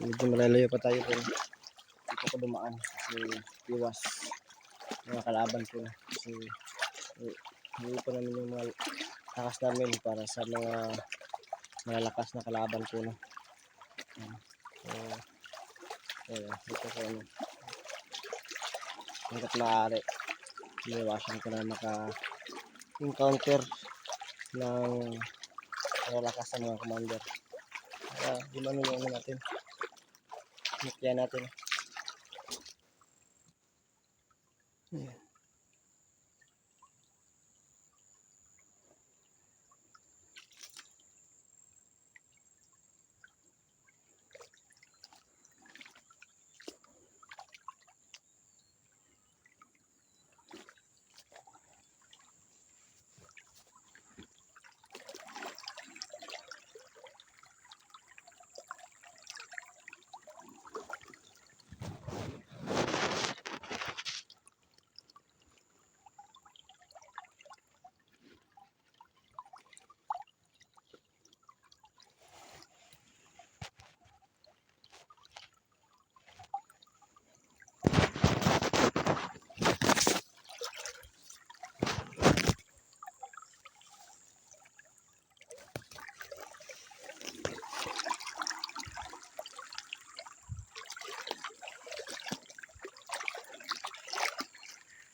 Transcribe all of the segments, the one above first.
Medyo malalayo pa tayo pero dito ko dumaan kasi iwas mga kalaban ko kasi hindi pa namin yung mga lakas namin para sa mga malalakas na kalaban ko no. So ito ko ano hanggat maaari iwasan ko na maka-encounter ng malalakas na mga commander kaya di man yung natin mukya natin. Ayan.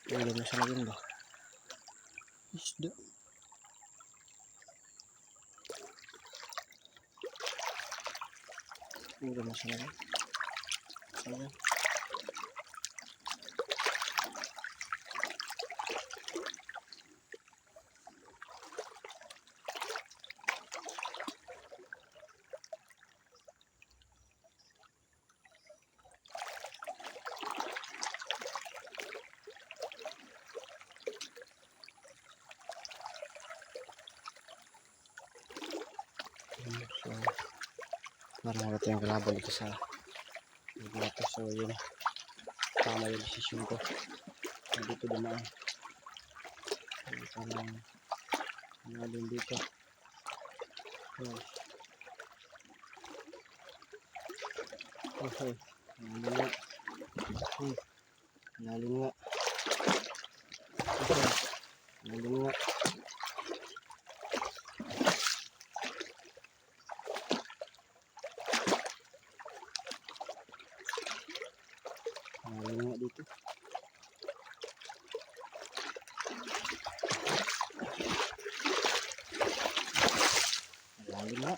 Ulo na siya na ba? Isda. Ulo na siya na. Ayan. So, parang wala tayong kalaban dito sa dito. So yun, tama yung desisyon ko dito dumaan. Parang din dito. Okay, lalim nga. Okay, lalim nga. Lalim nga dito. Lalim nga.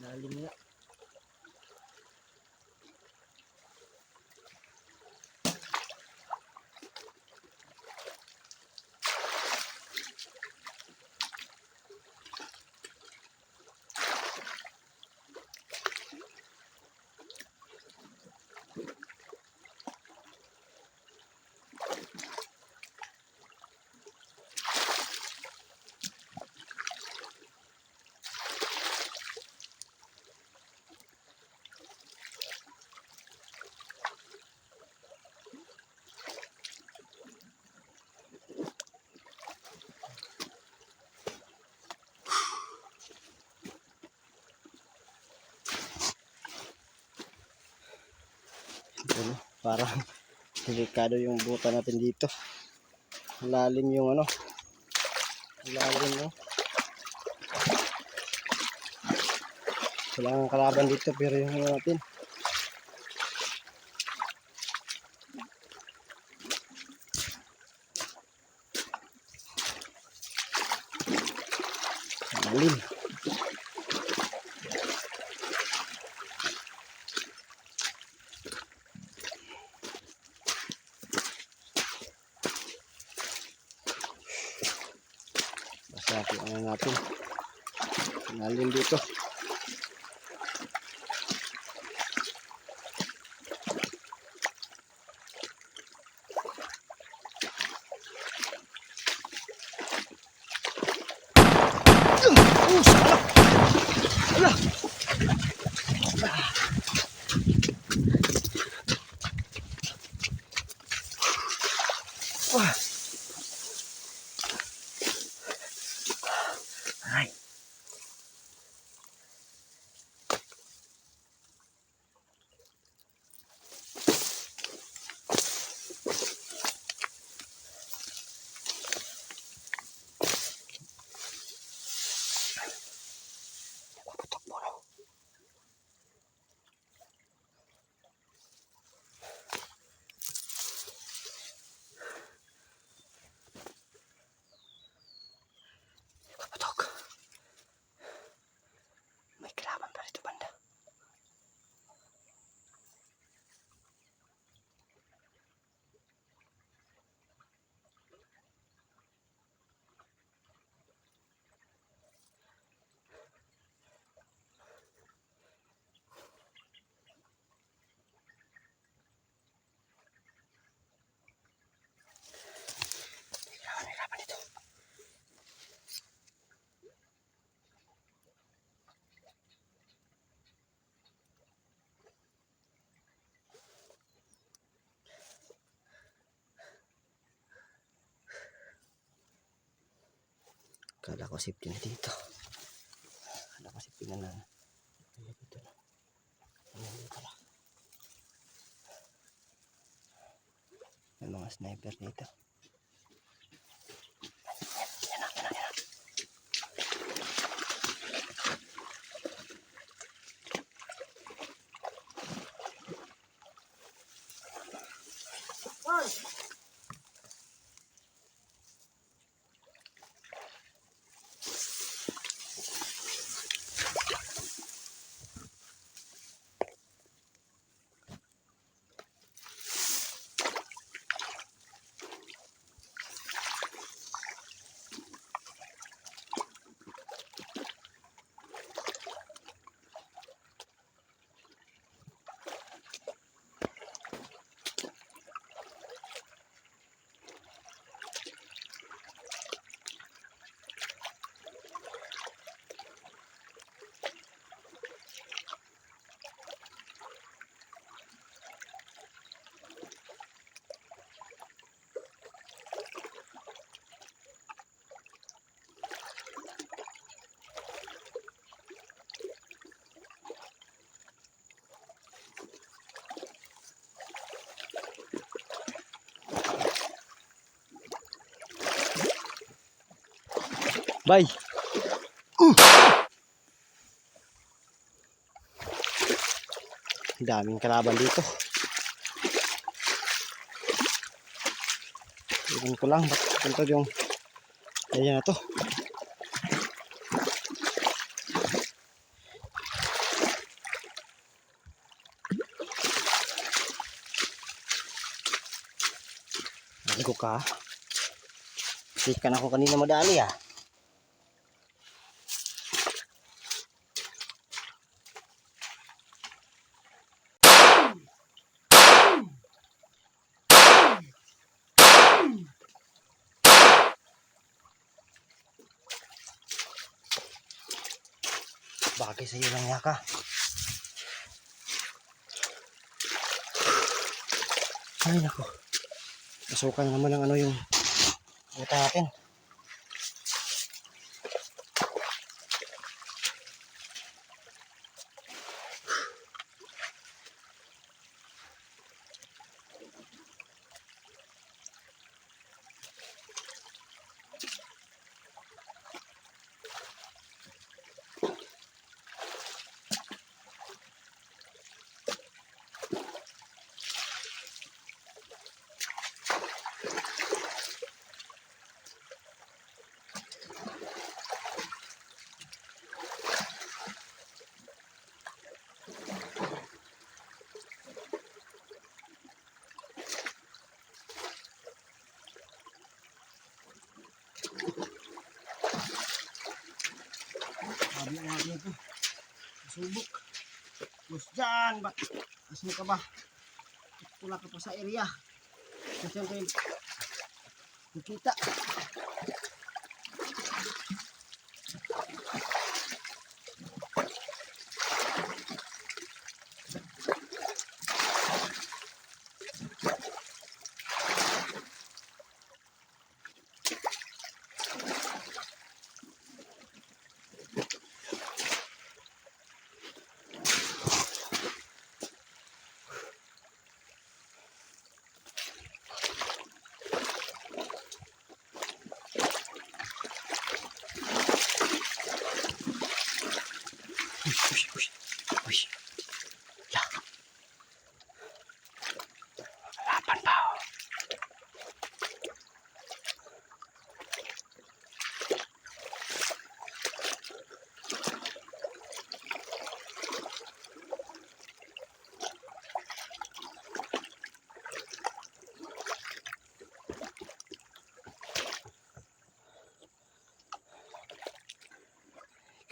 Lalim nga. Ano, parang delikado yung buta natin dito. Lalim yung ano. Lalim no. Walang kalaban dito pero yung ano natin. Lalim. Tingnan natin. Lalim dito. Ala! Wah! Ay! Naputok po, no? Naputok. May kalaban pa rito banda. May kalaban dito. Kala ko safety na dito. Kala ko safety na lang. Dito na. Ayan dito pala. May mga sniper dito. Yan na. Bye. Daming kalaban dito. Iwan ko lang ba't puntod yung kaya na to. Naligo ka. Sikan ako kanina madali ah. Bagay sa iyo lang yaka. Ay nako. Pasukan naman ng ano yung buta natin. subok. Bus dyan, ba't asan ka ba? Wala ka pa sa area. Kasi ang kayo nakita. Uy. Uy. Ya. Lapan pa.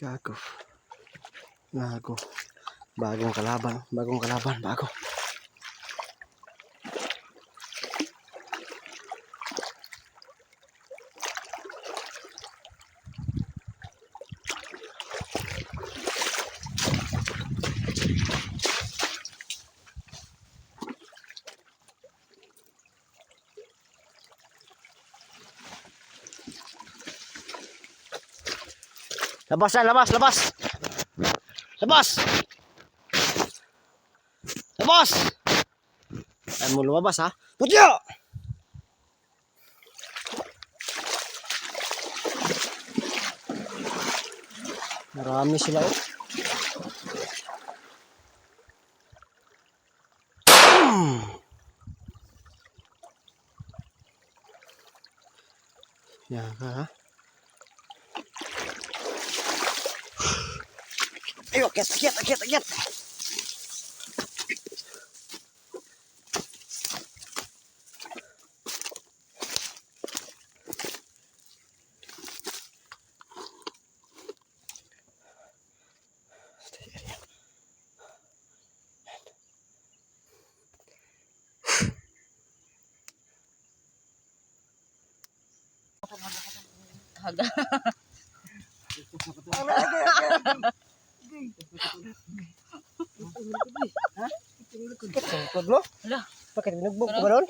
Gago. Gago. Bagong kalaban. Bago. Labas. Ay mo lumabas ha. Putya! Marami sila oh. Yan ha. Ayo, akyat. Haga. Sungkod mo? Ala. Bakit binugbog ka ba doon?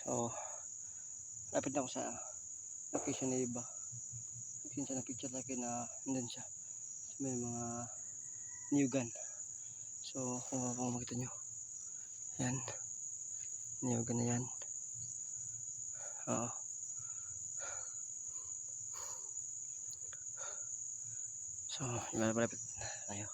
So, lapit na ako sa location na iba. Kasi na picture sa akin na nandun siya. May mga new gun. So, kung makita nyo. Yan. New gun na yan. Oo. So, malapit tayo.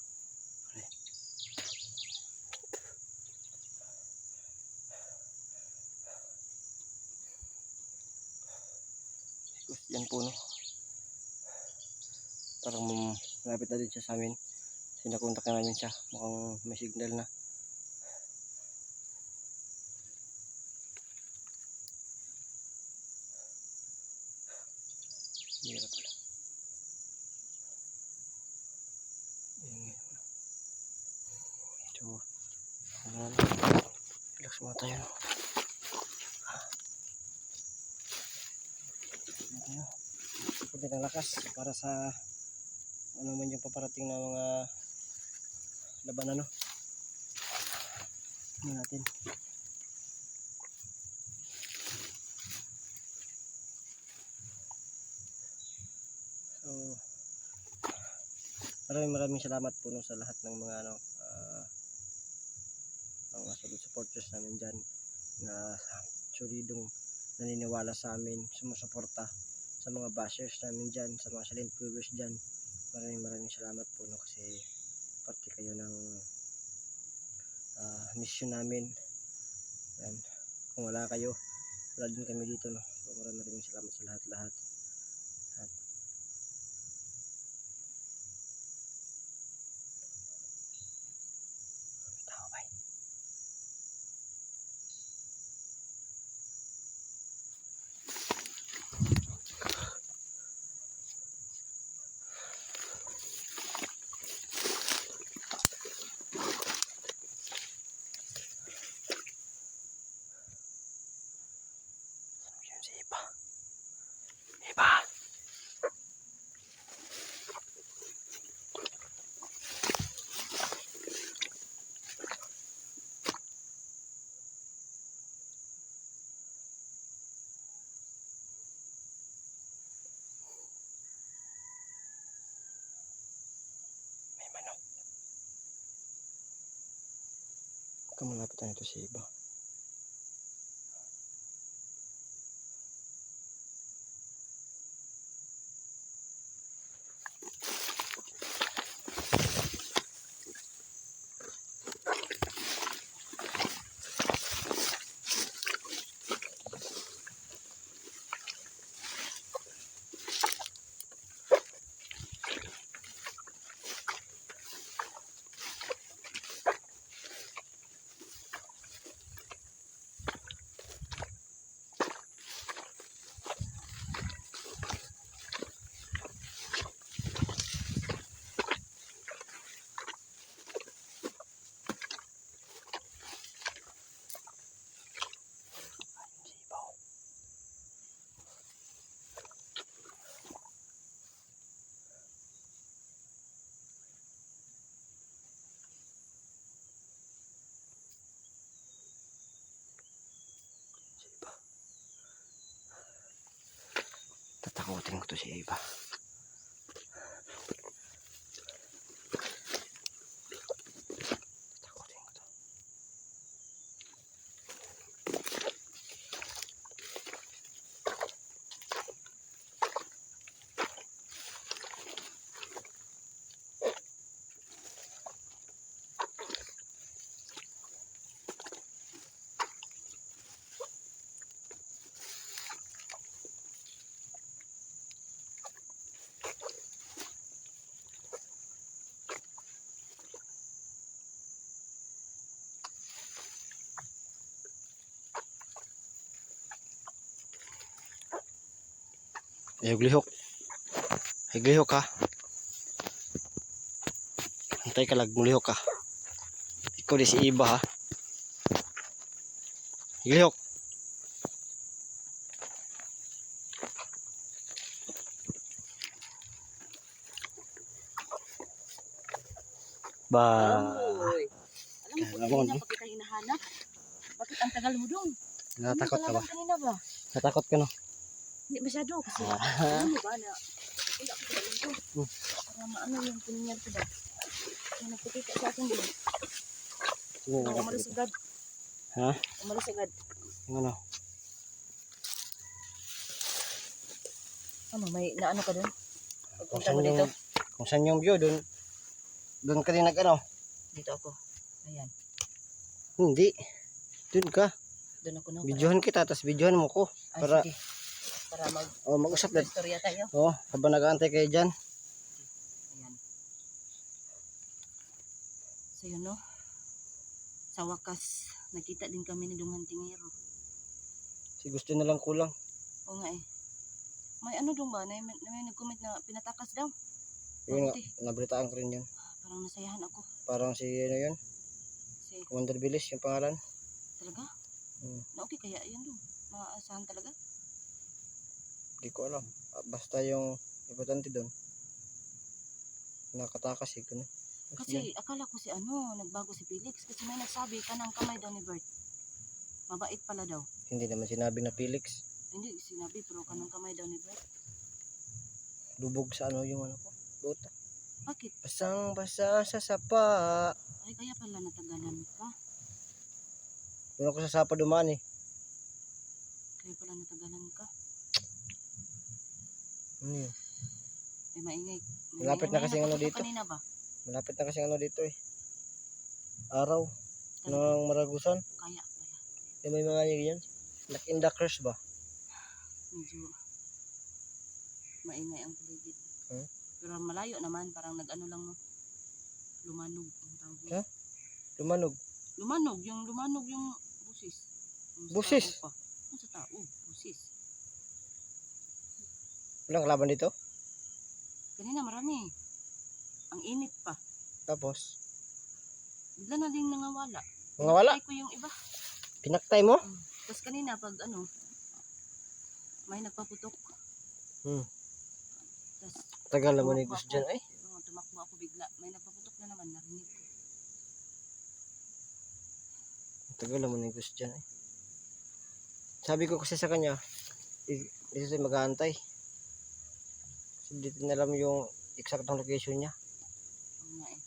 Yan po no. Parang malapit na din siya sa amin. Sinakontak na namin siya. Mukhang may signal na. Hirap pala. So, relax muna tayo no. Kunti ng lakas para sa ano man yung paparating na mga laban ano. Tingnan natin. So maraming salamat po no, sa lahat ng mga ano supporters namin dyan na solidong naniniwala sa amin, sumusuporta sa mga bashers namin dyan, sa mga silent viewers dyan. Maraming salamat po, no, kasi parte kayo ng mission namin. Yan. Kung wala kayo, wala din kami dito, no. So maraming salamat sa lahat-lahat. At si Iba. Iba. May manok. Kamalapitan ito si Iba. Tatakutin ko to si Iba. Tatakutin ko to. Ayaw glihok. Ay glihok ka. Antay ka lag mulihok ka. Ikaw di si Iba ha. Glihok. Ba. Amoy. Alam mo, kanina pa kita hinahanap. Bakit ang tagal mo doon? Natakot ka ba? Kanina ba? Natakot ka no? Hindi masyado kasi. Alam mo ba na wala ko galing doon. Para maano yung pinyar ko ba? Yung nagpakita sa akin doon. Sige, Umalis agad. ha? Umalis agad. Ano? Ano, may naano ka doon? Kung Pagpunta saan mo dito? kung saan yung view doon. Doon ka din nag-ano? Dito ako. Ayan. Hindi. Doon ka. Doon ako na. Videohan kita, tapos videohan mo ko. Para, sige. Para mag-usap din. istorya tayo. Habang nag-aantay kayo dyan. Ayan. So yun no. Sa wakas, nakita din kami ni Dunghan Tingero. Si gusto na lang kulang. Oo nga eh. May ano dong ba? May nag-comment na pinatakas daw. Yun nga, Mabuti. nabalitaan ko rin yun. Parang nasayahan ako. Parang si, ano yun? Kasi Commander Bilis, yung pangalan. talaga? Na okay kaya yun dong. Maasahan talaga? Hindi ko alam. Basta yung importante doon. Nakatakas eh. Ganun. Kasi akala ko si ano, nagbago si Felix. Kasi may nagsabi, kanang kamay daw ni Bert. Mabait pala daw. Hindi naman sinabi na Felix. Hindi sinabi, pero kanang kamay daw ni Bert. Lubog sa ano yung ano ko. Buta. Bakit? Basang basa sa sapa. Ay, kaya pala natagalan ka. Doon ako sa Sapa dumaan eh. Kaya pala natagalan ka. Hmm. Ay, maingay. Malapit na kasi ang ano nagpaputok dito. kanina ba? Malapit na kasi ang ano dito eh. Araw Talaga? ng Maragusan. Kaya. Yung may mga yan. Like in the curse ba? Medyo maingay ang paligid. Hmm? Pero malayo naman, parang nag-ano lang no. Lumanog ang tawag. Huh? Lumanog. Lumanog yung busis. Yung sa Busis? tao pa. Yung sa tao, busis. Walang kalaban dito? Kanina marami. Ang init pa. Tapos, Bigla na ding nangawala. mga wala. Pinatay ko yung iba. Pinaktay mo? Tapos kanina pag ano, may nagpaputok. Hmm. Tapos Tagal naman ni Gus dyan ay. tumakbo ako bigla. May nagpaputok na naman, narinig ko. Tagal naman ni Gus dyan ay. Sabi ko kasi sa kanya, dito tayo mag-aantay. Kasi dito na alam yung exact ng location niya. Oo nga eh.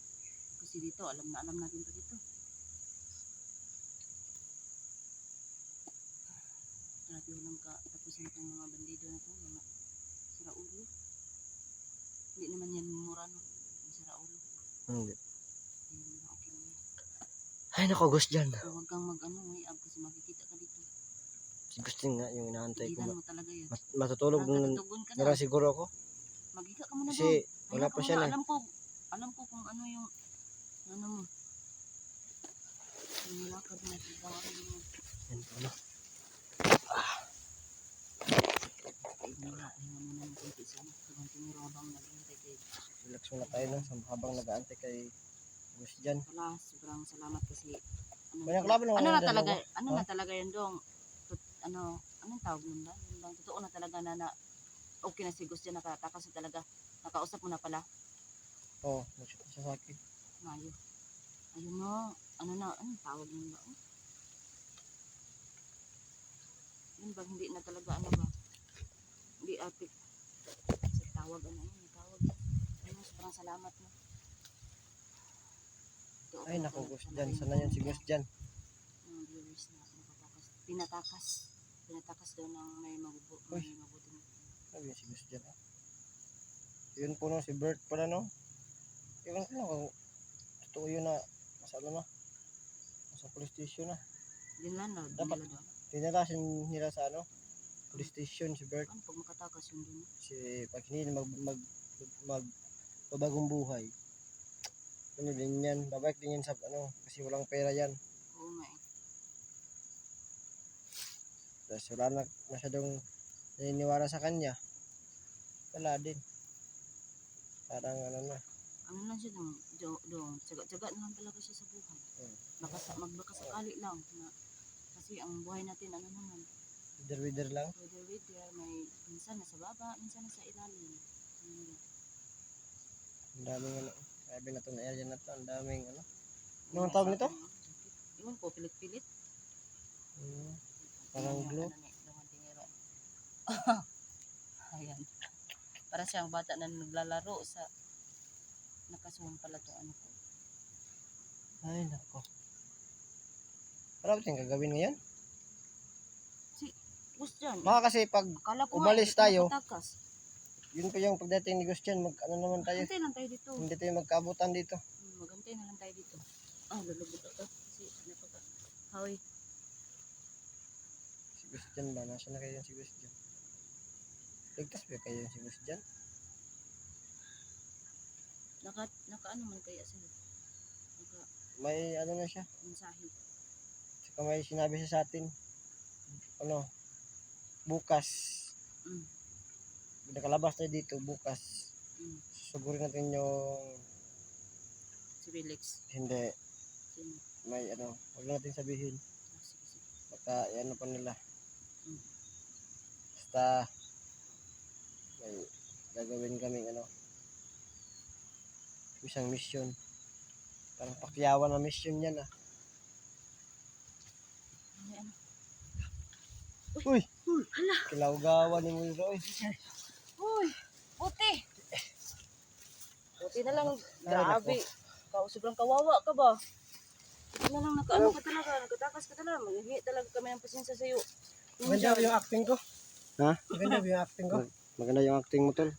Kasi dito, alam natin pa dito. Grabe walang tapusin itong mga bandido na to, mga siraulo. Hindi naman yan mura no, yung siraulo. Hindi. Hindi naman okay na yan. Ay nako Gus dyan. So, huwag kang mag-ano, may ab kasi makikita ka dito. Si Gus din nga yung inaantay ko. Tigilan mo talaga yan. Matutulog Parang na katutugon ka na lang siguro ako. Maghiga ka muna doon. Kasi wala pa siya na. Alam ko kung ano yung ano mo. Yung nilakad mo, pagbawaran mo. Yan pala. Pahinga muna ng kunti sa ano. Habang tumiro habang naghihintay kay Relax muna tayo no, habang nag-aantay kay Gus dyan. Wala, sobrang salamat kasi May nakalaban naman ano na dyan, talaga, no? ano na talaga yun dong, anong tawag nun ba? Yun bang totoo na talaga na okay na si Gus dyan, nakatakas na talaga, nakausap mo na pala, Oo, nag-shoot siya sa akin. mayo. Ayun no, anong tawag nun ba? Yun ba, hindi na talaga ano ba? Hindi atik. Kasi tawag tawag. Ayun, sobrang salamat mo. Ito, Ay okay na nako talaga Gus sa dyan, lalim sana yan si Gus dyan. ng viewers na nakatakas. Pinatakas daw ng may mabuting. Sabi si Gus dyan. Yun po no, si Bert pala no. Iwan ko lang kung totoo yun na nasa ano na. Nasa police station na. Yun lang na, Dapat. dinala doon. Tinatasin nila sa ano, police station si Bert. Ano pag makatakas yun doon? Si pag hindi babagong buhay. Ano din yan, babalik din yan sa ano, kasi walang pera yan. Oo nga eh. Tapos wala na masyadong naniniwala sa kanya. Wala din. Parang ano na. Ano lang siya doon, tsaga-tsaga na lang talaga siya sa buhay. Magbakasakali lang na kasi ang buhay natin ano naman. Wither lang. Whether may minsan nasa baba, minsan nasa ilalim. Ang daming ano. Sabi na to na area na to. Ang daming ano. Anong tawag nito? Iwan ko, pilit-pilit. Parang glue. Ayan. Para siyang bata na naglalaro sa nakasuhan pala to ano ko. Ay nako. Marami tayong gagawin ngayon. Gus dyan. Baka kasi pag Akala ko umalis nga, tayo, nakatakas. yun pa yung pagdating ni Gus dyan, ano naman tayo. Magantay lang tayo dito. Hindi tayo magkaabutan dito. Magantay na lang tayo dito. Lulubog ako. Kasi napaka hawi. Si Gus dyan ba? Nasa na kayo si Gus dyan? Ligtas ba kayo si Gus dyan? Naka ano man kaya sila? Naka May ano na siya. mensahe. Saka may sinabi siya sa atin. Ano? Bukas. Nakalabas tayo dito bukas. Susugurin natin yung Si Felix. hindi. Sino? May ano. Huwag natin sabihin. Sige. Baka ano pa nila. Basta may gagawin kaming ano. Isang mission. Parang pakyawan na mission yan ah. Ano? Uy! Hala! Kilawgawan ni Mulro eh. Uy! Buti! Buti na lang. Ay, Grabe. Sobrang kawawa ka ba? Wala lang nakaano ka talaga, nagkatakas ka talaga. Maghihingi talaga kami ng pasensya sa'yo. Maganda ba yung acting ko? Ha? Maganda ba yung acting ko? Maganda yung acting mo, tol.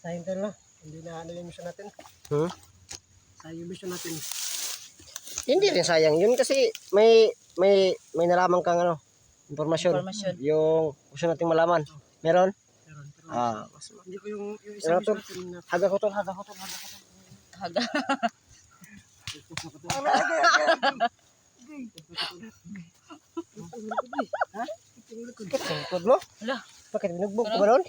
Sa Intel, no? Hindi na ano yung mission natin. Hmm? Sa yung mission natin. Hindi rin sayang yun kasi may nalaman kang ano, impormasyon. Yung gusto nating malaman. Meron? Meron. Pero hindi ko yung isang Meron, tol. mission natin na Haga ko, tol. Haga. Sungkod mo? Hala. Bakit binugbog ko ba doon?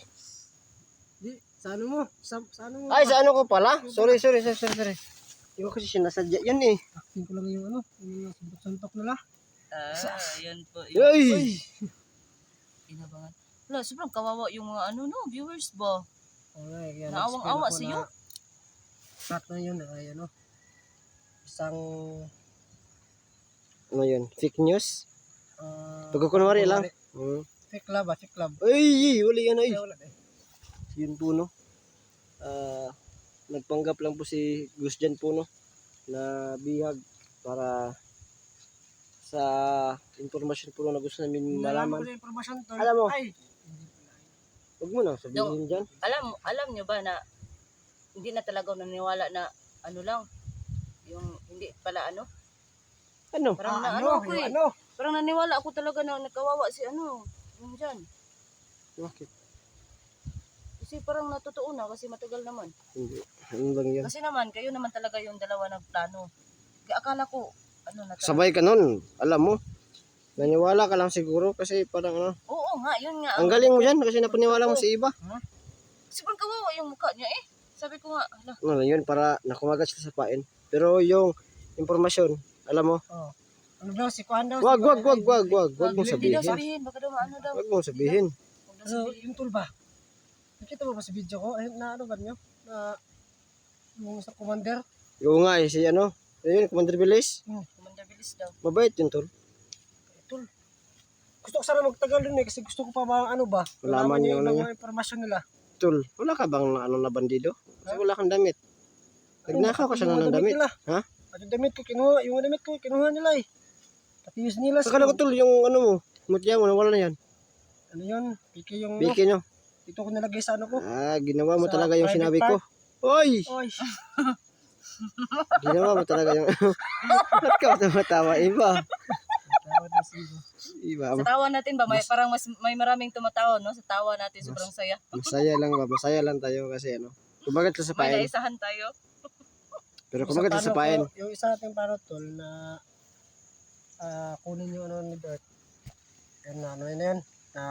di, sa ano mo? Sa ano mo? Ay, sa ano ko pala? Sorry. Hindi ko kasi sinasadya yan eh. Acting ko lang yung ano, yung suntok-suntok nila. Yan po. Ay! Inabangan. Wala, sobrang kawawa yung mga ano, no, viewers ba? Okay, yan. Naawang-awa sa iyo. Fact na yun, ay ano. Isang Ano yun? Fake news? kunwari, Pagkukunwari lang. Fake love, fake love. Ay, wala yan ay. Ay, wala eh. Yun po no. Nagpanggap lang po si Gus dyan po no. Na bihag para sa informasyon po na gusto namin Nalaman ko malaman. yung informasyon tol. Alam mo. Ay, Huwag mo na sabihin dyan. Alam nyo ba na hindi na talaga ako naniniwala na ano lang, yung hindi pala ano? Ano? Parang ano, ako yung eh. ano. Parang naniwala ako talaga na nagkawawa si ano, yung dyan. Bakit? Kasi parang natotoo na kasi matagal naman. Hindi. Ano lang yan? Kasi naman, kayo naman talaga yung dalawa nagplano. Kaya akala ko, ano na talaga. Sabay ka nun. Alam mo. Naniwala ka lang siguro kasi parang ano. Oo nga, yun nga. Ang galing mo dyan kasi napaniwala mo si iba. Kasi parang kawawa yung mukha niya eh. Sabi ko nga, hala. Ano lang yun para nakumagat sila sa pain. Pero yung impormasyon, alam mo. Oh. Ano daw, si Kuan daw. Wag mong Hindi daw sabihin. sabihin, baka daw ano daw. Wag mong sabihin. Huwag daw So, sabihin. yung tool ba? Nakita mo ba sa video ko? Ay, na ano ba nyo? Na yung sa commander? Oo nga eh, si ano. Ayun, Commander Bilis. Commander Bilis daw. Mabait yun, tol. Tool. Gusto ko sana magtagal dun eh kasi gusto ko pa ba ano ba? Malaman niya yung ano mga informasyon nila. Tol, wala ka bang ano na bandido? Kasi wala kang damit. Nagnakaw ka sana ng damit. Nila. Ha? At yung damit ko kinuha, kinuha nila eh. Pati yung sinilas Akala ko, tol, yung ano mo, mutya mo, nawala na yan. Ano yun? Piki yung Biki nyo. dito ko nilagay sa ano ko. Ginawa mo Sa talaga yung private sinabi part. ko. Oy! Oy, Ginawa mo talaga yung... Ba't ka tumatawa? Iba. tawad na si Ibo. Iba. Sa tawa natin ba, parang may maraming tumatawa, no? Sa tawa natin, sobrang saya. Masaya lang ba? Masaya lang tayo kasi ano. Kumagat ka sa May pain. naisahan tayo. Pero Yung kumagat sa ka sa plano pain. ko, yung isa nating plano tol na kunin yung ano ni Bert. Yan na, ano yun na yan. Na